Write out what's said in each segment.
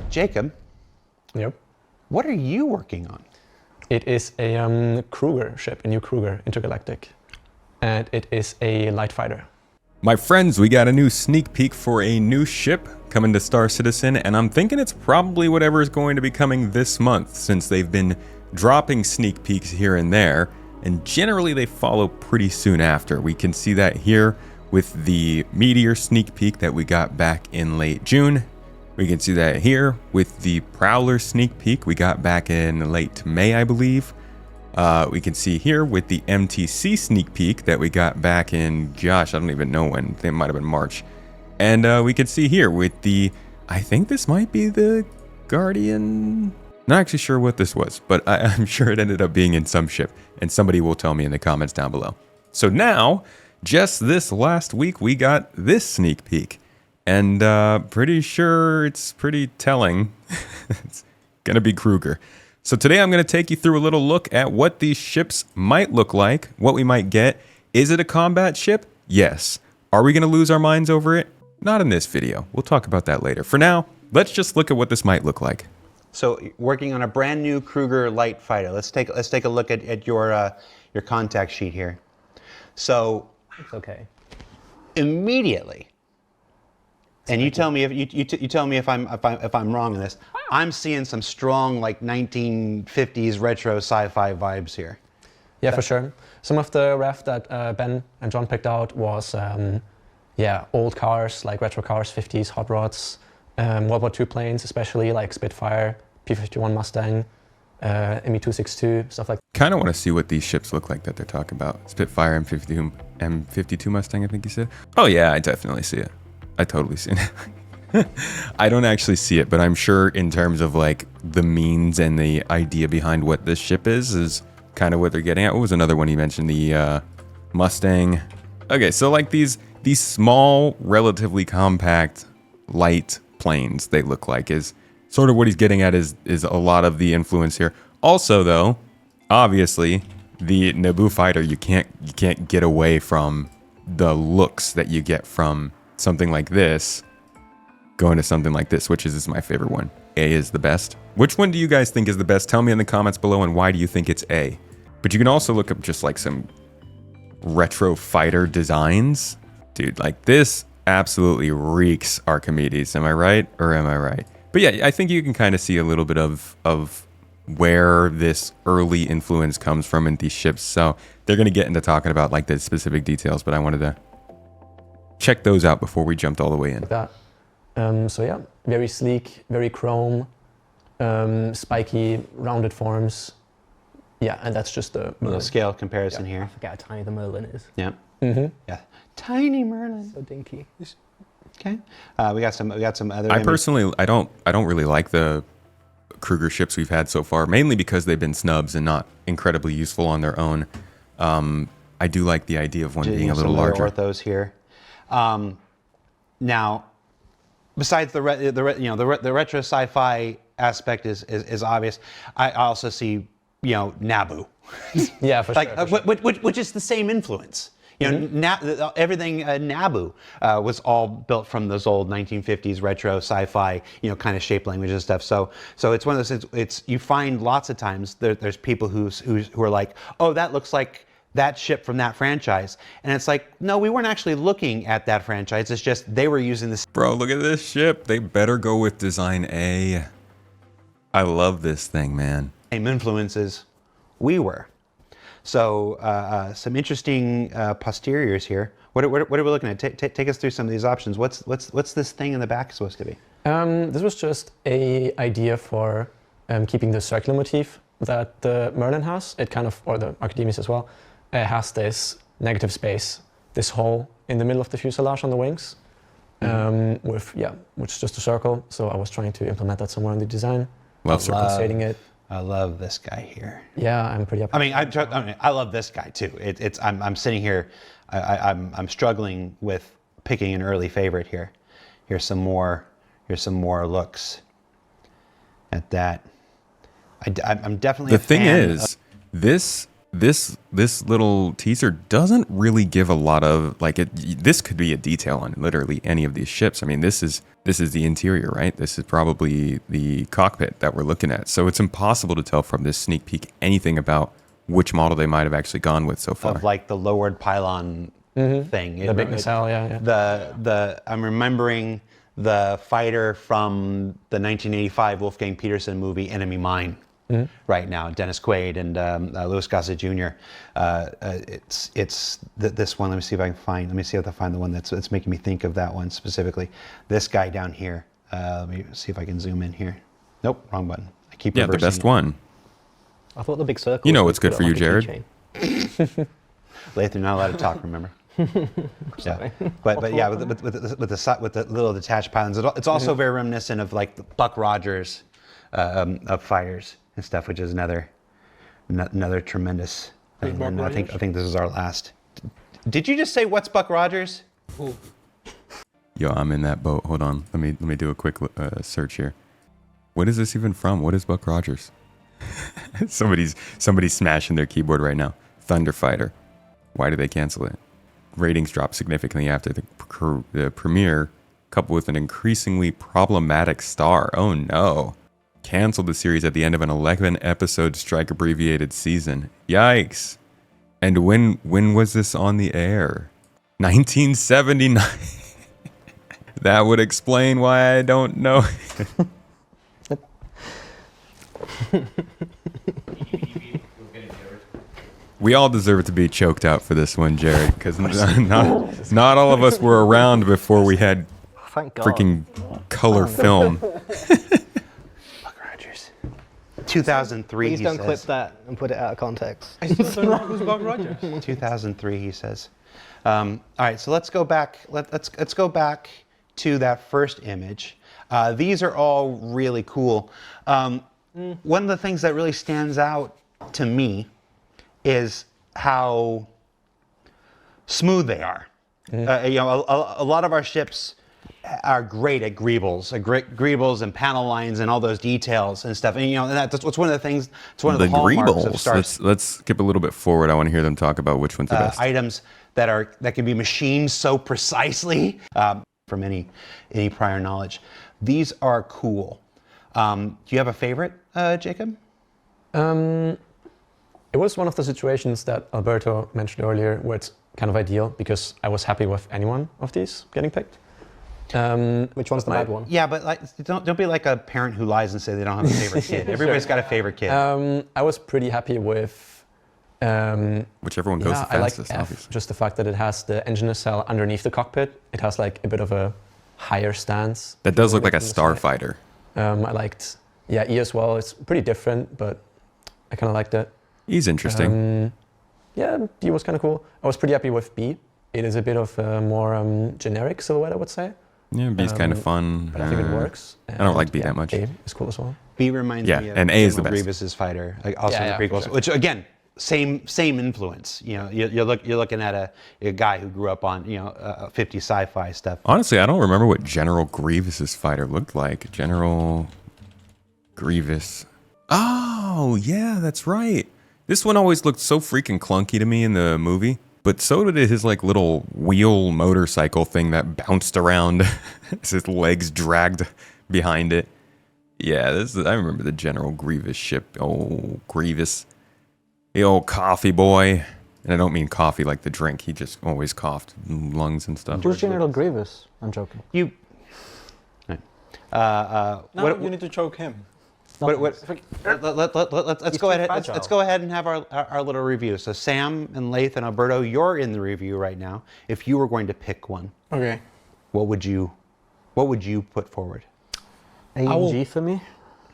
Jacob, Yep. what are you working on? It is a Kruger ship, a new Kruger intergalactic, and it is a light fighter. My friends, we got a new sneak peek for a new ship coming to Star Citizen, and I'm thinking it's probably whatever is going to be coming this month, since they've been dropping sneak peeks here and there, and generally they follow pretty soon after. We can see that here with the Meteor sneak peek that we got back in late June. We can see that here with the Prowler sneak peek we got back in late May, I believe. We can see here with the MTC sneak peek that we got back in, gosh, I don't even know when. It might have been March. And we can see here with the, I think this might be the Guardian. Not actually sure what this was, but I'm sure it ended up being in some ship. And somebody will tell me in the comments down below. So now, just this last week, we got this sneak peek. And pretty sure it's pretty telling. It's gonna be Kruger. So today I'm gonna take you through a little look at what these ships might look like, what we might get. Is it a combat ship? Yes. Are we gonna lose our minds over it? Not in this video. We'll talk about that later. For now, let's just look at what this might look like. So working on a brand new Kruger light fighter. Let's take a look at your contact sheet here. So It's okay. immediately, and you tell me if you tell me if I'm wrong in this. I'm seeing some strong like 1950s retro sci-fi vibes here. Yeah, for sure. Some of the ref that Ben and John picked out was, yeah, old cars, like retro cars, 50s, hot rods, World War II planes, especially like Spitfire, P-51 Mustang, Me-262, stuff like that. Kind of want to see what these ships look like that they're talking about. Spitfire, M52 Mustang, I think you said. Oh yeah, I definitely see it. I totally see it. I don't actually see it, but I'm sure in terms of like the means and the idea behind what this ship is kind of what they're getting at. What was another one he mentioned? The Mustang. Okay, so like these small, relatively compact, light planes, they look like, is sort of what he's getting at is a lot of the influence here. Also though, obviously, the Naboo fighter, you can't get away from the looks that you get from something like this going to something like this, which is my favorite one. A is the best. Which one do you guys think is the best? Tell me in the comments below, and why do you think it's A? But you can also look up just like some retro fighter designs. Dude, like this absolutely reeks Archimedes. Am I right? Or am I right? But yeah, I think you can kind of see a little bit of where this early influence comes from in these ships. So they're going to get into talking about like the specific details, but I wanted to check those out before we jumped all the way in. Like that. So yeah, very sleek, very chrome, spiky, rounded forms. Yeah, and that's just the little scale comparison here. I forget how tiny the Merlin is. Yeah. Mm-hmm. Yeah. Tiny Merlin. So dinky. Okay. We got some other. I personally, I don't really like the Kruger ships we've had so far, mainly because they've been snubs and not incredibly useful on their own. I do like the idea of one being a little larger. Orthos here. Now, besides the retro sci-fi aspect is obvious. I also see Naboo. Yeah, for like, sure. Which is the same influence. Everything Naboo was all built from those old 1950s retro sci-fi, kind of shape language and stuff. So it's one of those things. You find lots of times there's people who are like, oh, that looks like that ship from that franchise, and it's like, no, we weren't actually looking at that franchise. It's just they were using this. Bro, look at this ship. They better go with design A. I love this thing, man. Same influences we were. So some interesting posteriors here. What are we looking at? Take us through some of these options. What's this thing in the back supposed to be? This was just a idea for keeping the circular motif that the Merlin has. It kind of, or the Archimedes as well, has this negative space, this hole in the middle of the fuselage on the wings, which is just a circle. So I was trying to implement that somewhere in the design. Love circles. Shading it. I love this guy here. Yeah, I'm pretty happy. I love this guy too. I'm sitting here, I'm struggling with picking an early favorite here. Here's some more looks at that. I'm definitely the thing is, this this little teaser doesn't really give a lot of like it. This could be a detail on literally any of these ships. I mean, this is the interior, right? This is probably the cockpit that we're looking at. So it's impossible to tell from this sneak peek anything about which model they might have actually gone with so far. Of like the lowered pylon thing. The big nacelle, yeah. I'm remembering the fighter from the 1985 Wolfgang Peterson movie Enemy Mine. Right now, Dennis Quaid and Louis Gossett Jr. It's this one. Let me see if I can find the one that's making me think of that one specifically. This guy down here. Let me see if I can zoom in here. Nope, wrong button. I keep reversing. The best one. I thought the big circle. You know what's good for you, Jared. Lathan, you're not allowed to talk. Remember. Yeah, but yeah, with the little detached pylons, it's also very reminiscent of like the Buck Rogers of fighters and stuff, which is another tremendous thing. And I think this is our last. Did you just say what's Buck Rogers? Ooh. Yo, I'm in that boat. Hold on, let me do a quick search here. What is this even from? What is Buck Rogers? Somebody's smashing their keyboard right now. Thunder Fighter. Why did they cancel it? Ratings dropped significantly after the premiere, coupled with an increasingly problematic star. Oh no. Canceled the series at the end of an 11-episode strike-abbreviated season. Yikes. And when was this on the air? 1979. That would explain why I don't know. We all deserve to be choked out for this one, Jared, because not all of us were around before we had Thank God. freaking color film. 2003. Please he don't says. clip that and put it out of context. I still don't know who's Buck Rogers. 2003, he says. All right, so let's go back. Let's go back to that first image. These are all really cool. One of the things that really stands out to me is how smooth they are. A lot of our ships are great at greebles and panel lines and all those details and stuff. And and that's what's one of the things. It's one of the hallmarks of Stars. Let's skip a little bit forward. I want to hear them talk about which one's the best. Items that can be machined so precisely from any prior knowledge. These are cool. Do you have a favorite, Jacob? It was one of the situations that Alberto mentioned earlier where it's kind of ideal because I was happy with any one of these getting picked. Which one's the bad one? Yeah, but like, don't be like a parent who lies and say they don't have a favorite kid. Everybody's got a favorite kid. I was pretty happy with Whichever one goes the fastest, I like F, obviously. just the fact that it has the engine nacelle underneath the cockpit. It has like a bit of a higher stance. That does look like a starfighter. I liked E as well. It's pretty different, but I kind of liked it. He's interesting. D was kind of cool. I was pretty happy with B. It is a bit of a more generic silhouette, I would say. Yeah, B's kind of fun. But I think it works. I don't like B that much. A is cool as well. B reminds me of and A is the best. Grievous's fighter, like also Yeah, the prequels, sure. which again, same influence. You're looking at a guy who grew up on 50 sci-fi stuff. Honestly, I don't remember what General Grievous's fighter looked like. General Grievous. Oh, yeah, that's right. This one always looked so freaking clunky to me in the movie. But so did his like little wheel motorcycle thing that bounced around as his legs dragged behind it. Yeah, I remember the General Grievous ship. Oh, Grievous. The old coffee boy. And I don't mean coffee like the drink. He just always coughed, lungs and stuff. Who's General Grievous? I'm joking. You need to choke him. let's go ahead. Let's go ahead and have our little review. So Sam and Lath and Alberto, you're in the review right now. If you were going to pick one, Okay. what would you put forward? A and G for me.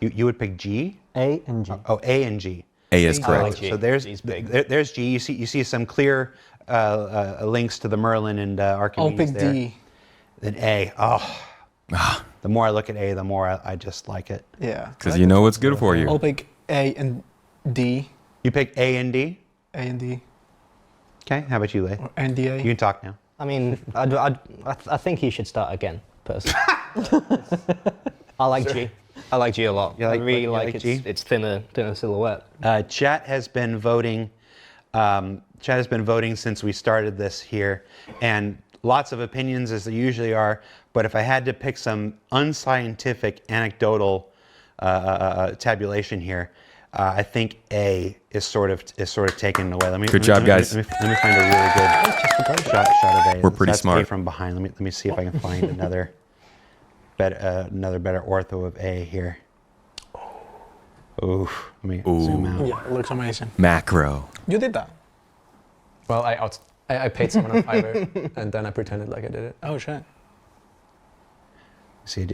You would pick G. A and G. Oh, A and G. A is I correct. like G. So there's G's big. there's G. You see some clear links to the Merlin and I'll Archimedes pick there. D. Then A. Oh, the more I look at A, the more I just like it. Yeah. Because you know what's good for you. I'll pick A and D. You pick A and D. A and D. Okay. How about you, Lay? Or NDA. You can talk now. I mean, I think he should start again, personally. I like G. I like G a lot. You like- I really you like like its, G? its thinner silhouette. Chat has been voting Chad has been voting since we started this here, and lots of opinions as there usually are. But if I had to pick some unscientific, anecdotal tabulation here, I think A is sort of taken away. Good job, guys. Let me find a really good shot of A. We're pretty That's smart. A from behind. Let me see if I can find another better ortho of A here. Ooh, let me zoom out. Yeah, it looks amazing. Macro. You did that. Well, I paid someone a Fiverr, and then I pretended like I did it. Oh shit. See,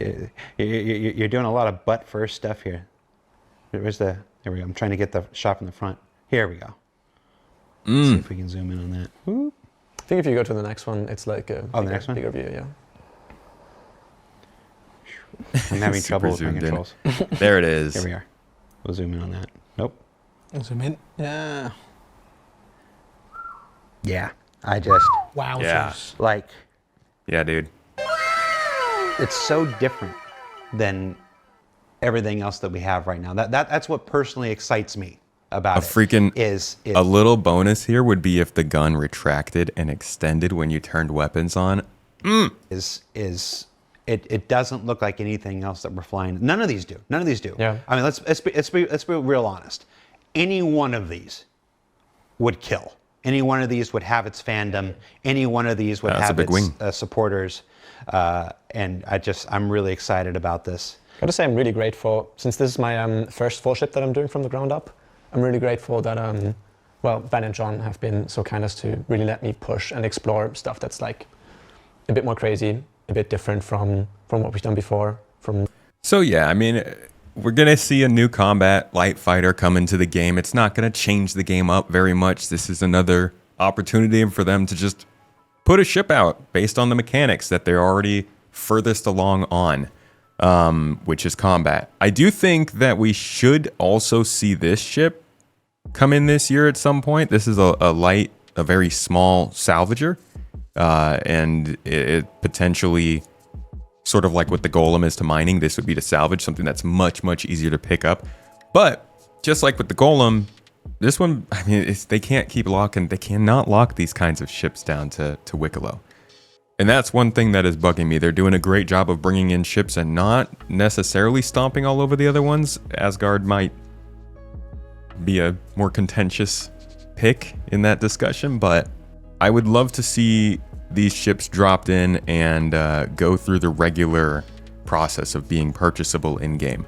you're doing a lot of butt first stuff here. Where's the? There we go. I'm trying to get the shot from the front. Here we go. Let's see if we can zoom in on that. Whoop. I think if you go to the next one, it's like a the next one? bigger view, yeah. I'm having Super trouble with my zoomed in. controls. There it is. Here we are. We'll zoom in on that. Nope. Zoom in. Yeah. Yeah. I just Wow. Yeah. like. Yeah, dude. It's so different than everything else that we have right now. That's what personally excites me about is A little bonus here would be if the gun retracted and extended when you turned weapons on. It doesn't look like anything else that we're flying. None of these do. Yeah. I mean, let's be real honest. Any one of these would kill. Any one of these would have its fandom. Any one of these would That's a have big its wing. Supporters. And I'm really excited about this. Gotta say, I'm really grateful, since this is my first full ship that I'm doing from the ground up. I'm really grateful that, Ben and John have been so kind as to really let me push and explore stuff that's like a bit more crazy, a bit different from what we've done before. So yeah, I mean, we're gonna see a new combat light fighter come into the game. It's not gonna change the game up very much. This is another opportunity for them to just put a ship out based on the mechanics that they're already furthest along on, which is combat. I do think that we should also see this ship come in this year at some point. This is a very small salvager, and it potentially, sort of like what the golem is to mining, this would be to salvage, something that's much, much easier to pick up. But just like with the golem, this one, I mean, they can't keep locking. They cannot lock these kinds of ships down to Wicklow. And that's one thing that is bugging me. They're doing a great job of bringing in ships and not necessarily stomping all over the other ones. Asgard might be a more contentious pick in that discussion, but I would love to see these ships dropped in and go through the regular process of being purchasable in-game.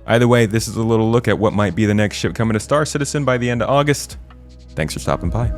Either way, this is a little look at what might be the next ship coming to Star Citizen by the end of August. Thanks for stopping by.